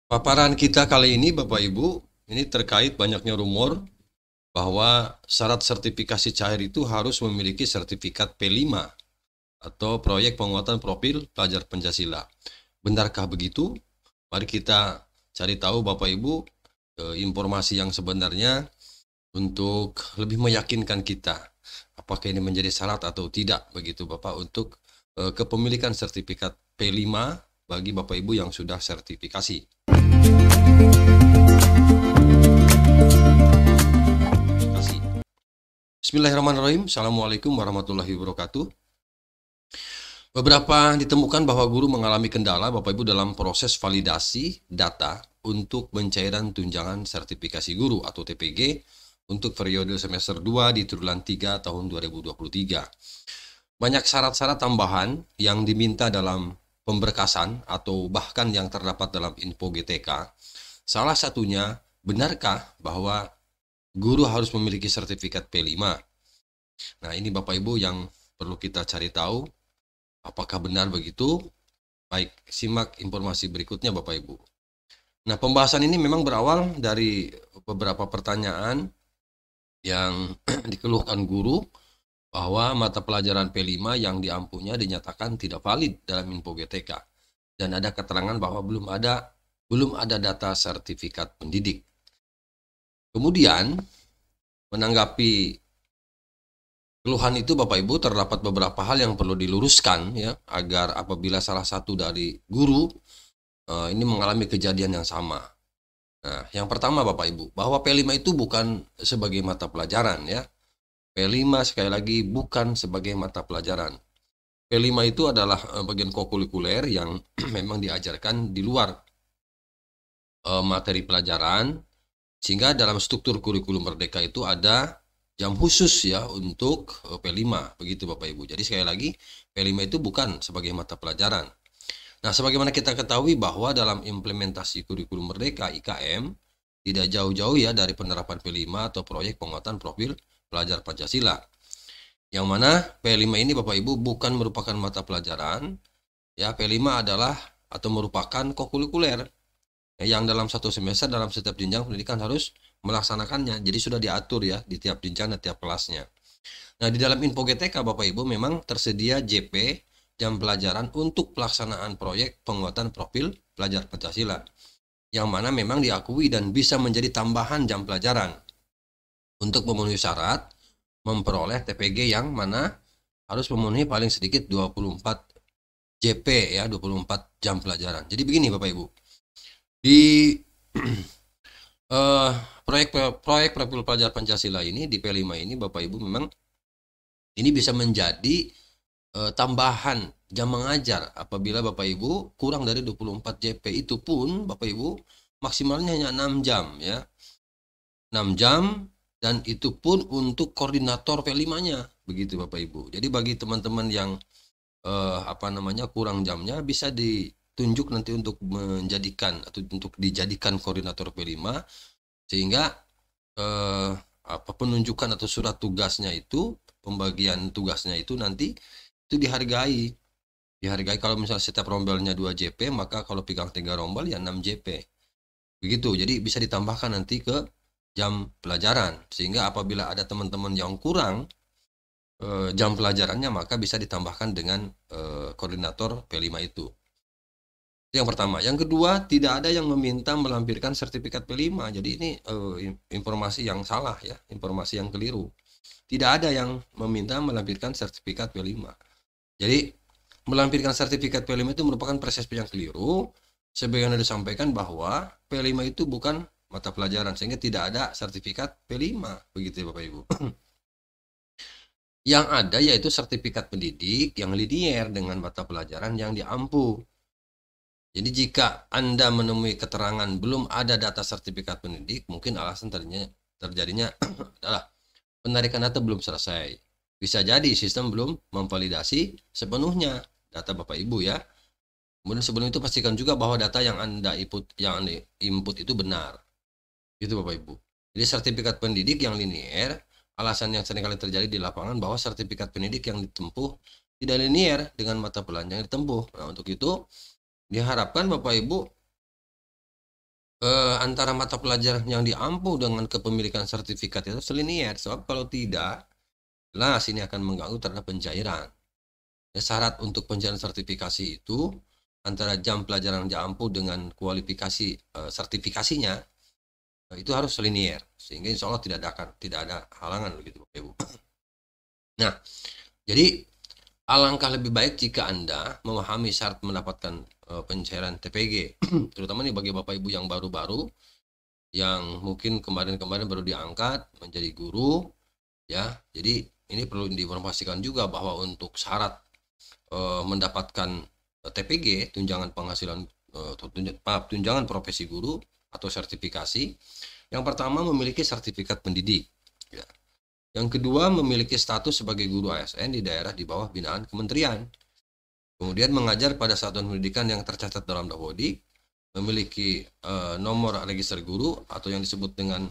Paparan kita kali ini Bapak Ibu, ini terkait banyaknya rumor bahwa syarat sertifikasi cair itu harus memiliki sertifikat P5 atau proyek penguatan profil pelajar Pancasila. Benarkah begitu? Mari kita cari tahu Bapak Ibu informasi yang sebenarnya untuk lebih meyakinkan kita apakah ini menjadi syarat atau tidak begitu Bapak untuk kepemilikan sertifikat P5 bagi Bapak Ibu yang sudah sertifikasi. Bismillahirrahmanirrahim. Assalamualaikum warahmatullahi wabarakatuh. Beberapa ditemukan bahwa guru mengalami kendala Bapak Ibu dalam proses validasi data untuk pencairan tunjangan sertifikasi guru atau TPG untuk periode semester 2 di triwulan 3 tahun 2023. Banyak syarat-syarat tambahan yang diminta dalam pemberkasan atau bahkan yang terdapat dalam info GTK. Salah satunya, benarkah bahwa guru harus memiliki sertifikat P5? Nah, ini Bapak Ibu yang perlu kita cari tahu. Apakah benar begitu? Baik, simak informasi berikutnya Bapak Ibu. Nah, pembahasan ini memang berawal dari beberapa pertanyaan yang dikeluhkan guru bahwa mata pelajaran P5 yang diampunya dinyatakan tidak valid dalam info GTK. Dan ada keterangan bahwa belum ada data sertifikat pendidik. Kemudian, menanggapi keluhan itu Bapak Ibu, terdapat beberapa hal yang perlu diluruskan ya, agar apabila salah satu dari guru ini mengalami kejadian yang sama. Nah, yang pertama Bapak Ibu, bahwa P5 itu bukan sebagai mata pelajaran ya. P5 sekali lagi bukan sebagai mata pelajaran. P5 itu adalah bagian kokurikuler yang memang diajarkan di luar materi pelajaran, sehingga dalam struktur kurikulum Merdeka itu ada jam khusus ya untuk P5 begitu Bapak Ibu. Jadi sekali lagi P5 itu bukan sebagai mata pelajaran. Nah, sebagaimana kita ketahui bahwa dalam implementasi kurikulum Merdeka IKM tidak jauh-jauh ya dari penerapan P5 atau proyek penguatan profil pelajar Pancasila. Yang mana P5 ini Bapak Ibu bukan merupakan mata pelajaran, ya P5 adalah atau merupakan kokurikuler yang dalam satu semester dalam setiap jenjang pendidikan harus melaksanakannya. Jadi sudah diatur ya di tiap jenjang dan tiap kelasnya. Nah, di dalam info GTK Bapak Ibu memang tersedia JP jam pelajaran untuk pelaksanaan proyek penguatan profil pelajar Pancasila, yang mana memang diakui dan bisa menjadi tambahan jam pelajaran untuk memenuhi syarat memperoleh TPG yang mana harus memenuhi paling sedikit 24 JP ya, 24 jam pelajaran. Jadi begini Bapak Ibu, di proyek profil pelajar Pancasila ini di P5 ini Bapak Ibu memang ini bisa menjadi tambahan jam mengajar apabila Bapak Ibu kurang dari 24 JP. Itu pun Bapak Ibu maksimalnya hanya 6 jam ya. 6 jam, dan itu pun untuk koordinator P5-nya begitu Bapak Ibu. Jadi bagi teman-teman yang kurang jamnya bisa ditunjuk nanti untuk menjadikan atau untuk dijadikan koordinator P5, sehingga penunjukan atau surat tugasnya itu, pembagian tugasnya itu nanti itu dihargai. Kalau misalnya setiap rombelnya 2 JP, maka kalau pegang 3 rombel ya 6 JP. Begitu. Jadi bisa ditambahkan nanti ke jam pelajaran, sehingga apabila ada teman-teman yang kurang jam pelajarannya, maka bisa ditambahkan dengan koordinator P5 itu. Itu yang pertama. Yang kedua, tidak ada yang meminta melampirkan sertifikat P5. Jadi ini informasi yang salah ya, informasi yang keliru. Tidak ada yang meminta melampirkan sertifikat P5. Jadi melampirkan sertifikat P5 itu merupakan persepsi yang keliru. Sebagaimana disampaikan bahwa P5 itu bukan mata pelajaran, sehingga tidak ada sertifikat P5 begitu ya Bapak Ibu. Yang ada yaitu sertifikat pendidik yang linier dengan mata pelajaran yang diampu. Jadi jika Anda menemui keterangan belum ada data sertifikat pendidik, mungkin alasan terjadinya adalah penarikan data belum selesai. Bisa jadi sistem belum memvalidasi sepenuhnya data Bapak Ibu ya. Kemudian sebelum itu pastikan juga bahwa data yang Anda input itu benar. Gitu Bapak Ibu. Jadi sertifikat pendidik yang linier, alasan yang seringkali terjadi di lapangan bahwa sertifikat pendidik yang ditempuh tidak linier dengan mata pelajaran yang ditempuh. Nah, untuk itu diharapkan Bapak Ibu Antara mata pelajaran yang diampu dengan kepemilikan sertifikat itu selinier. Sebab kalau tidak, jelas ini akan mengganggu terhadap pencairan. Ya, syarat untuk pencairan sertifikasi itu antara jam pelajaran yang diampu dengan kualifikasi sertifikasinya itu harus selinier, sehingga insya Allah tidak ada halangan begitu Bapak Ibu. Nah, jadi alangkah lebih baik jika Anda memahami syarat mendapatkan pencairan TPG, terutama nih bagi Bapak Ibu yang baru-baru, yang mungkin kemarin-kemarin baru diangkat menjadi guru, ya. Jadi ini perlu diinformasikan juga bahwa untuk syarat mendapatkan TPG, tunjangan penghasilan, tunjangan profesi guru atau sertifikasi, yang pertama memiliki sertifikat pendidik, ya. Yang kedua, memiliki status sebagai guru ASN di daerah di bawah binaan kementerian. Kemudian mengajar pada satuan pendidikan yang tercatat dalam Dawodik, memiliki nomor register guru atau yang disebut dengan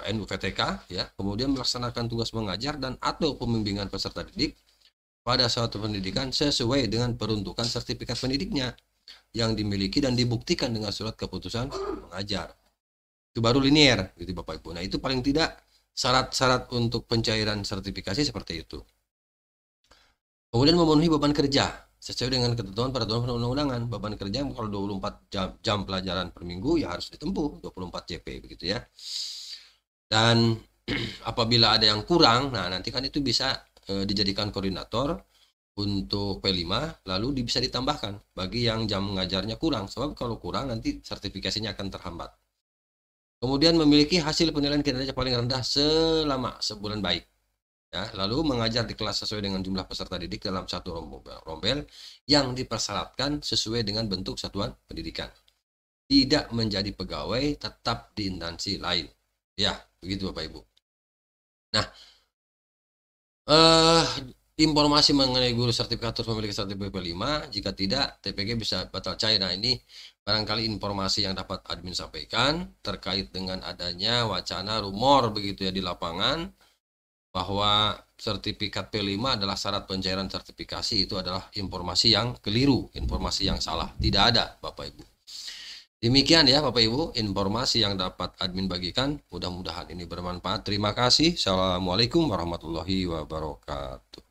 NUVTK, ya. Kemudian melaksanakan tugas mengajar dan atau pembimbingan peserta didik pada suatu pendidikan sesuai dengan peruntukan sertifikat pendidiknya yang dimiliki dan dibuktikan dengan surat keputusan mengajar. Itu baru linier, gitu Bapak Ibu. Nah, itu paling tidak syarat-syarat untuk pencairan sertifikasi seperti itu. Kemudian memenuhi beban kerja sesuai dengan ketentuan peraturan perundang-undangan. Beban kerja kalau 24 jam pelajaran per minggu ya harus ditempuh 24 JP begitu ya. Dan apabila ada yang kurang, nah nanti kan itu bisa dijadikan koordinator untuk P5, lalu bisa ditambahkan bagi yang jam mengajarnya kurang. Sebab kalau kurang nanti sertifikasinya akan terhambat. Kemudian memiliki hasil penilaian kinerja paling rendah selama sebulan baik. Ya, lalu mengajar di kelas sesuai dengan jumlah peserta didik dalam satu rombel yang dipersyaratkan sesuai dengan bentuk satuan pendidikan. Tidak menjadi pegawai tetap di instansi lain. Ya, begitu Bapak Ibu. Nah, informasi mengenai guru sertifikator memiliki sertifikat P5, jika tidak TPG bisa batal cair. Nah, ini barangkali informasi yang dapat admin sampaikan terkait dengan adanya wacana rumor begitu ya di lapangan bahwa sertifikat P5 adalah syarat pencairan sertifikasi. Itu adalah informasi yang keliru, informasi yang salah. Tidak ada Bapak Ibu. Demikian ya Bapak Ibu informasi yang dapat admin bagikan. Mudah-mudahan ini bermanfaat. Terima kasih. Assalamualaikum warahmatullahi wabarakatuh.